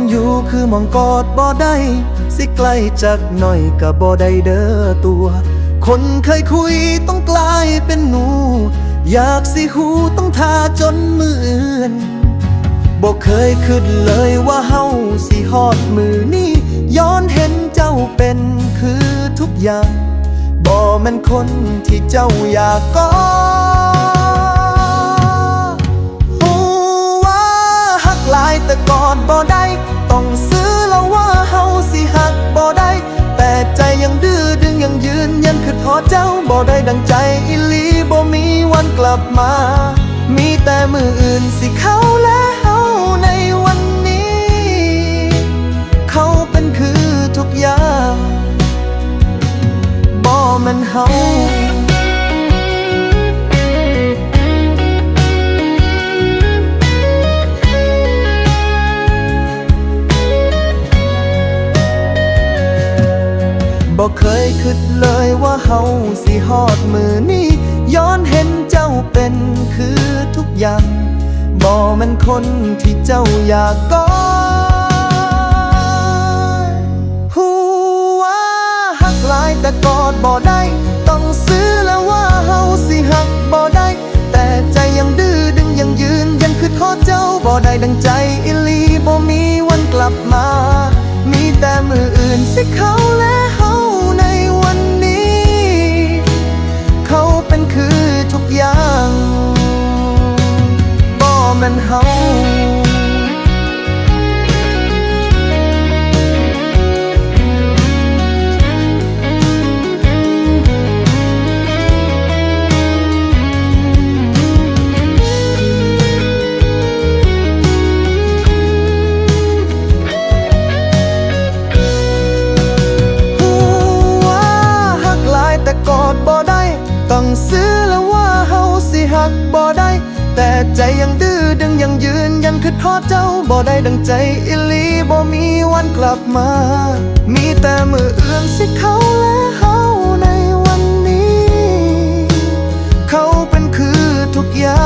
อยู่คือมองกอดบ่ได้สิไกลจากหน่อยก็บ่ได้เด้อตัว คนเคยคุยต้องกลายเป็นหนูอยากสิหูต้องท่าจนมืออื่นบ่เคยคิดเลยว่าเฮาสิฮอดมือนี้ย้อนเห็นเจ้าเป็นคือทุกอย่างบ่แม่นคนที่เจ้าอยากกอดหูว่าฮักหลายแต่กอดบ่ได้ต้องซื้อแล้วว่าเฮาสิฮักบ่ได้แต่ใจยังดื้อดึงยังยืนยันคือทอดเจ้าบ่ได้ดังใจอีหลีบ่มีวันกลับมามีแต่มืออื่นสิเขาและเฮาในวันนี้เขาเป็นคือทุกอย่างบ่แม่นเฮาบ่เคยคิดเลยว่าเฮาสิฮอดมือนี้ย้อนเห็นเจ้าเป็นคือทุกอย่างบ่แม่นคนที่เจ้าอยากกอดหูว่าฮักหลายแต่กอดบ่ได้ต้องซื้อแล้วว่าเฮาสิฮักบ่ได้แต่ใจยังดื้อดึงยังยืนยันคือทอดเจ้าบ่ได้ดังใจอีหลีบ่มีวันกลับมามีแต่มืออื่นสิเขาและเฮาในวันนี้เขาเป็นคือทุกอย่างบ่แม่นเฮาแต่กอดบ่ได้ต้องซื้อแล้วว่าเฮาสิฮักบ่ได้แต่ใจยังดื้อดึงยังยืนยันคือทอดเจ้าบ่ได้ดังใจอีหลีบ่มีวันกลับมามีแต่มืออื่นสิเขาและเฮาในวันนี้เขาเป็นคือทุกอย่